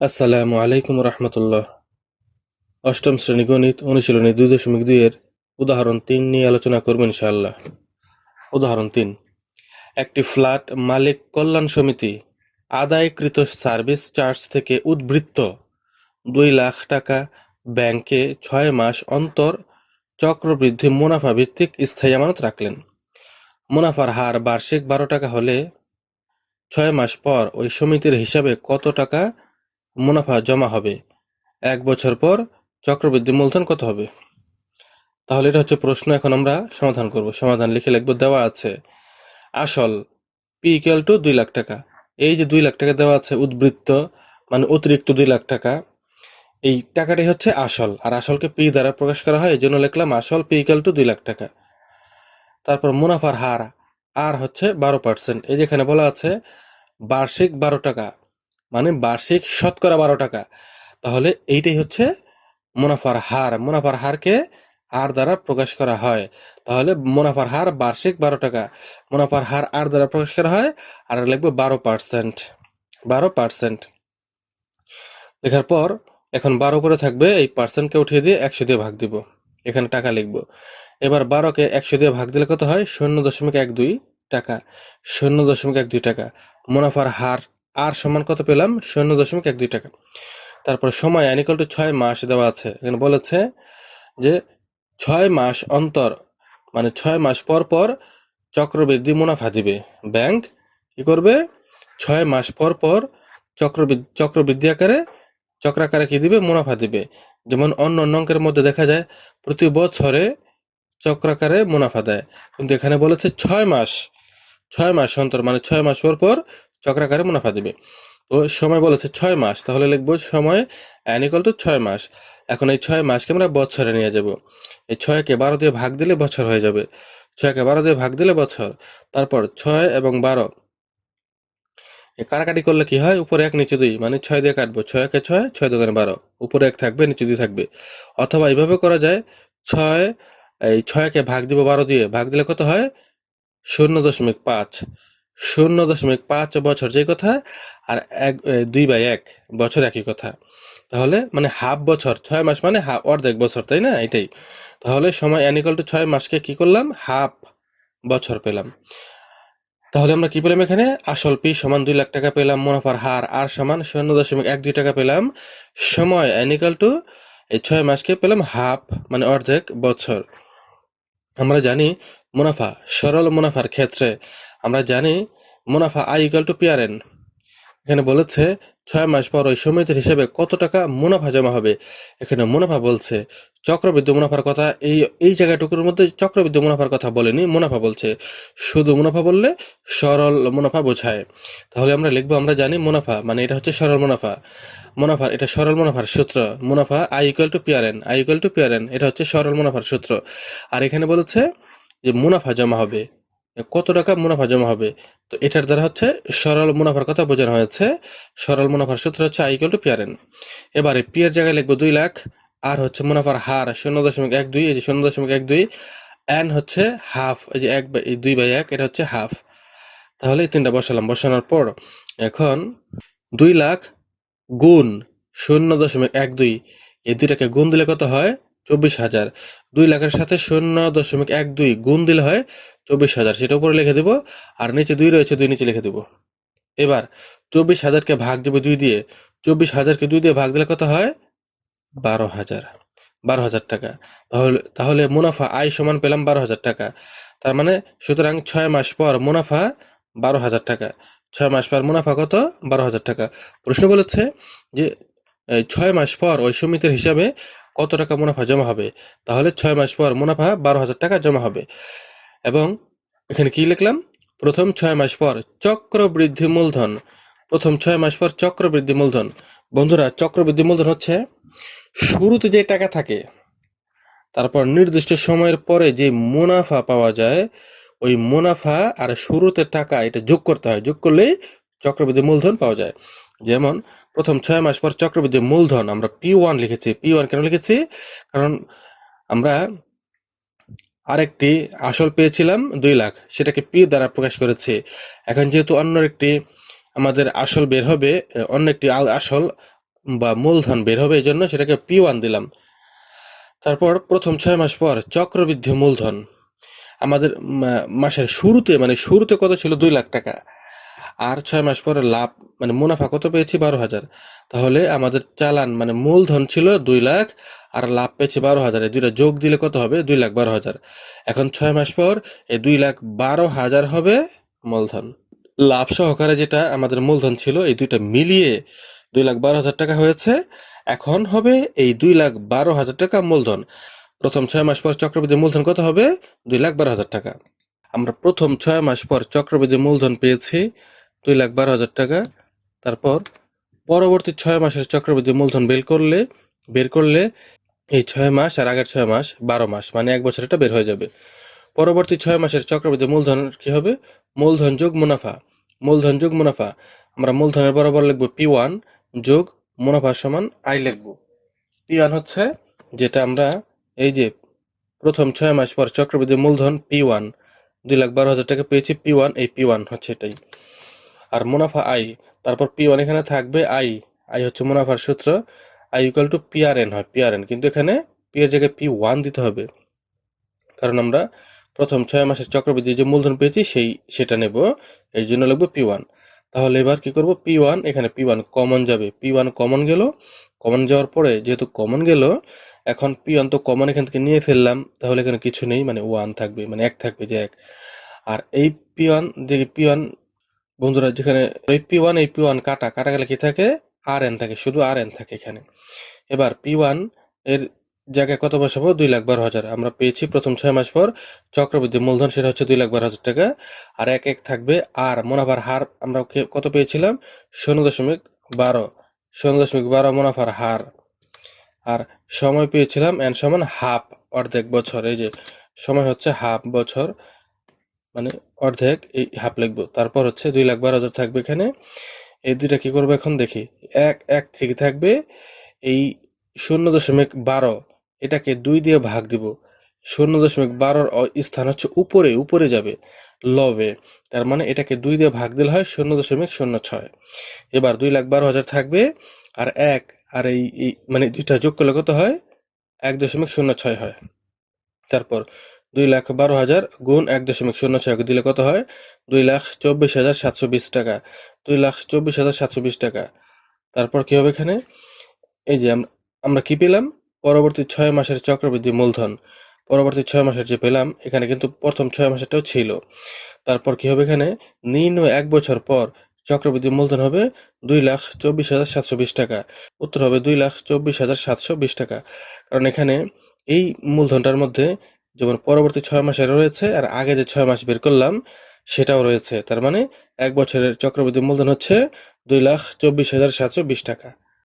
আসসালামু আলাইকুম রহমতুল্লাহ। অষ্টম শ্রেণী গণিত অনুশীলনী 2.2 এর উদাহরণ 3 নিয়ে আলোচনা করব ইনশাআল্লাহ। উদাহরণ 3, একটি ফ্ল্যাট মালিক কল্যাণ সমিতি আদায়কৃত সার্ভিস চার্জ থেকে উদ্বৃত্ত 2 লাখ টাকা ব্যাংকে 6 মাস অন্তর চক্রবৃদ্ধি মুনাফা ভিত্তিক স্থায়ী আমানত রাখলেন। মুনাফার হার বার্ষিক 12 টাকা হলে 6 মাস পর ওই সমিতির হিসাবে কত টাকা মুনাফা জমা হবে? 1 বছর পর চক্রবৃদ্ধি মূলধন কত হবে? তাহলে এটা হচ্ছে প্রশ্ন। এখন আমরা সমাধান করব। সমাধান লিখে লিখব। দেওয়া আছে আসল পি ইকুয়াল টু 2 লাখ টাকা। এই যে 2 লাখ টাকা দেওয়া আছে, উদ্বৃত্ত মানে অতিরিক্ত 2 লাখ টাকা, এই টাকাটাই হচ্ছে আসল, আর আসলকে পি দ্বারা প্রকাশ করা হয়, এই জন্য লিখলাম আসল পি ইকুয়াল টু 2 লাখ টাকা। তারপর মুনাফার হার আর হচ্ছে 12%। এই যেখানে বলা আছে বার্ষিক 12 টাকা, মানে বার্ষিক শতকরা 12 টাকা, তাহলে এইটাই হচ্ছে মুনাফার হার। মুনাফার হারকে আর দ্বারা প্রকাশ করা হয়, তাহলে মুনাফার হার বার্ষিক 12 টাকা। মুনাফার হার আর দ্বারা প্রকাশ করা হয়, আর লিখবো 12%। 12%। লেখার পর এখন 12 করে থাকবে, এই পার্সেন্টকে উঠিয়ে দিয়ে 100 দিয়ে ভাগ দিব। এখানে টাকা লিখবো। এবার 12কে 100 দিয়ে ভাগ দিলে কত হয়? 0.12 টাকা। 0.12 টাকা। মুনাফার হার আর সমান কত পেলাম? 0.12 টাকা। তারপর সময় n = 6 মাস দেওয়া আছে। এখানে বলেছে যে 6 মাস অন্তর, মানে 6 মাস পর পর চক্রবৃদ্ধি মুনাফা দিবে। ব্যাংক কি করবে? 6 মাস পর পর চক্রবৃদ্ধি আকারে, চক্রাকারে কি দিবে? মুনাফা দিবে। যেমন অন্য অঙ্কের মধ্যে দেখা যায় প্রতি বছরে চক্রাকারে মুনাফা দেয়, কিন্তু এখানে বলেছে 6 মাস। 6 মাস অন্তর, মানে 6 মাস পর পর চক্রাকারে মুনাফা দিবে। তো সময় বলেছে 6 মাস, তাহলে লিখবো সময় n = 6 মাস। এখন এই 6 মাসকে আমরা বছরে নিয়ে যাব। এই 6কে 12 দিয়ে ভাগ দিলে বছর হয়ে যাবে। 6কে 12 দিয়ে ভাগ দিলে বছর। তারপর 6 এবং 12 কাটাকাটি করলে কি হয়? উপরে 1 নিচে 2, মানে 6 দিয়ে কাটবো। 6 একে 6, 6 দুগুণে 12, উপরে 1 থাকবে, নিচে 2 থাকবে। অথবা এইভাবে করা যায়, 6 এই 6কে ভাগ দিব 12 দিয়ে, ভাগ দিলে কত হয়? 0.5। 0.5 বছর যেই কথা, আর 2/1 বছর একই কথা। তাহলে মানে হাফ বছর, 6 মাস মানে অর্ধেক বছর, তাই না? এটাই। তাহলে সময় n = 6 মাসকে কি করলাম? হাফ বছর পেলাম। তাহলে আমরা কি পেলাম? এখানে আসল পি সমান 2 লাখ টাকা পেলাম, মুনাফার হার আর সমান 0.12 টাকা পেলাম, সময় n = এই 6 মাসকে পেলাম হাফ, মানে অর্ধেক বছর। আমরা জানি মুনাফা, সরল মুনাফার ক্ষেত্রে আমরা জানি মুনাফা I = PRN। এখানে বলেছে 6 মাস পর ওই সমিতির হিসেবে কত টাকা মুনাফা জমা হবে। এখানে মুনাফা বলছে, চক্রবৃদ্ধি মুনাফার কথা এই এই জায়গাটুকুর মধ্যে চক্রবৃদ্ধি মুনাফার কথা বলেনি, মুনাফা বলছে। শুধু মুনাফা বললে সরল মুনাফা বোঝায়। তাহলে আমরা লিখবো, আমরা জানি মুনাফা মানে এটা হচ্ছে সরল মুনাফা। মুনাফা এটা সরল মুনাফার সূত্র। মুনাফা I = PRN। I = PRN, এটা হচ্ছে সরল মুনাফার সূত্র। আর এখানে বলেছে যে মুনাফা জমা হবে, কত টাকা মুনাফা জমা হবে। তো এটার দ্বারা হচ্ছে সরল মুনাফার কথা বোঝানো হয়েছে। সরল মুনাফার সূত্র হচ্ছে I = PRN। এবারে পি এর জায়গায় লিখবো 2 লাখ, আর হচ্ছে মুনাফার হার 0.12, এই যে 0.12, এন হচ্ছে হাফ, এই যে 2/1, এটা হচ্ছে হাফ। তাহলে এই তিনটা বসালাম। বসানোর পর এখন 2 লাখ গুণ 0.12, এই দুইটাকে গুণ দিলে কত হয়? 24,000। 2 লাখের সাথে 0.12 গুণ দিলে হয় 24,000, সেটা উপরে লিখে দেব। আর নিচে 2 রয়েছে, 2 নিচে লিখে দেব। এবার 24,000কে ভাগ দেব 2 দিয়ে। 24,000কে 2 দিয়ে ভাগ দিলে কত হয়? 12,000। 12,000 টাকা। তাহলে মুনাফা আয় সমান পেলাম 12,000 টাকা। তার মানে সুতরাং 6 মাস পর মুনাফা 12,000 টাকা। 6 মাস পর মুনাফা কত? 12,000 টাকা। প্রশ্ন বলেছে যে 6 মাস পর ওই সমিতির হিসাবে কত টাকা মুনাফা জমা হবে। তাহলে 6 মাস পর মুনাফা 12,000 টাকা জমা হবে। এবং এখানে কি লিখলাম? প্রথম 6 মাস পর চক্রবৃদ্ধি মূলধন। প্রথম 6 মাস পর চক্রবৃদ্ধি মূলধন। বন্ধুরা, চক্রবৃদ্ধি মূলধন হচ্ছে শুরুতে যে টাকা থাকে, তারপর নির্দিষ্ট সময়ের পরে যে মুনাফা পাওয়া যায়, ওই মুনাফা আর শুরুতে টাকা এটা যোগ করতে হয়। যোগ করলেই চক্রবৃদ্ধি মূলধন পাওয়া যায়। যেমন প্রথম 6 মাস পর চক্রবৃদ্ধি মূলধন আমরা P1 লিখেছি। P1 কেন লিখেছি? কারণ আমরা আরেকটি আসল পেয়েছিলাম 2 লাখ, সেটাকে পি দ্বারা প্রকাশ করেছি। এখন যেহেতু অন্য একটি আমাদের আসল বের হবে, অন্য একটি আসল বা মূলধন বের হবে, এই জন্য সেটাকে P1 দিলাম। তারপর প্রথম 6 মাস পর চক্রবৃদ্ধি মূলধন আমাদের মাসের শুরুতে, মানে শুরুতে কত ছিল, 2 লাখ টাকা। আর 6 মাস পরে লাভ মানে মুনাফা কত পেয়েছি, 12,000। তাহলে আমাদের চালান মানে মূলধন ছিল 2 লাখ, আর লাভ পেয়েছি 12,000। এই দুইটা যোগ দিলে কত হবে, 2,12,000। এখন 6 মাস পর এই 2,12,000 হবে মূলধন। লাভ সহকারে যেটা আমাদের মূলধন ছিল, এই দুইটা মিলিয়ে 2,12,000 টাকা হয়েছে। এখন হবে এই 2,12,000 টাকা মূলধন। প্রথম 6 মাস পর চক্রবৃদ্ধি মূলধন কত হবে, 2,12,000 টাকা। আমরা প্রথম 6 মাস পর চক্রবৃদ্ধি মূলধন পেয়েছি 2,12,000 টাকা। তারপর পরবর্তী 6 মাসের চক্রবৃদ্ধি মূলধন বের করলে এই 6 মাস আর আগের 6 মাস 12 মাস, মানে 1 বছর এটা বের হয়ে যাবে। পরবর্তী 6 মাসের চক্রবৃদ্ধি মূলধন কি হবে, মূলধন যোগ মুনাফা। মূলধন যোগ মুনাফা, আমরা মূলধনের বরাবর লিখব P1 যোগ মুনাফা সমান I লিখব। P1 হচ্ছে যেটা আমরা এই যে প্রথম 6 মাস পর চক্রবৃদ্ধি মূলধন P1 2,12,000 টাকা পেয়েছি, P1 এই P1 হচ্ছে এটাই। আর মুনাফা আই, তারপর P1 এখানে থাকবে আই হচ্ছে মুনাফার সূত্র, আই ইকুয়াল টু PRN হয়, PRN, কিন্তু এখানে P এর জায়গায় P1 দিতে হবে, কারণ আমরা প্রথম 6 মাসের চক্রবৃদ্ধি যে মূলধন পেয়েছি সেটা নেব, এই জন্য লিখবো P1। তাহলে এবার কি করব, P1 এখানে P1 কমন যাবে, P1 কমন গেল। কমন যাওয়ার পরে যেহেতু কমন গেল, এখন P1 তো কমন এখান থেকে নিয়ে ফেললাম, তাহলে এখানে কিছু নেই, মানে 1 থাকবে, মানে 1 থাকবে, যে 1। আর এই P1 দেখি P1 বন্ধুরা, যেখানে এই P1 কাটা গেলে কি থাকে, RN থাকে, শুধু RN থাকে এখানে। এবার P1 এর জায়গায় কত বসাবো, 2,12,000 আমরা পেয়েছি প্রথম 6 মাস পর চক্রবৃদ্ধি মূলধন, সেটা হচ্ছে 2,12,000 টাকা। আর এক থাকবে আর মুনাফার হার, আমরা কত পেয়েছিলাম, 0.12, 0.12 মুনাফার হার। আর সময় পেয়েছিলাম n সমান হাফ, অর্ধেক বছর। এই যে সময় হচ্ছে হাফ বছর, মানে অর্ধেক, এই হাফ লিখবো। তারপর হচ্ছে 2,12,000 থাকবে এখানে। এই দুইটা কি করবো এখন দেখি, এক থেকে থাকবে এই 0.12, এটাকে 2 দিয়ে ভাগ দিব। 0.12 স্থান হচ্ছে উপরে উপরে যাবে, লবে, তার মানে এটাকে 2 দিয়ে ভাগ দিলে হয় 0.06। এবার 2,12,000 থাকবে, আর এক, আর এই মানে দুইটা যোগ করলে কত হয়, 1.06 হয়। তারপর 2,12,000 গুণ 1.06 দিলে কত হয়, 2,24,720 টাকা, 2,24,720 টাকা। তারপর কি হবে এখানে, এই যে আমরা কি পেলাম, পরবর্তী 6 মাসের চক্রবৃদ্ধি মূলধন। পরবর্তী 6 মাসের যে পেলাম, এখানে কিন্তু প্রথম 6 মাসেরটাও ছিল। তারপর কি হবে এখানে, নির্ণয় 1 বছর পর চক্রবৃদ্ধি মূলধন হবে 2,24,720 টাকা। উত্তর হবে 2,24,720 টাকা। কারণ এখানে এই মূলধনটার মধ্যে যেমন পরবর্তী 6 মাসের রয়েছে, আর আগে যে 6 মাস বের করলাম সেটাও রয়েছে। তার মানে 1 বছরের চক্রবৃদ্ধি মূলধন হচ্ছে 2,24,720 টাকা।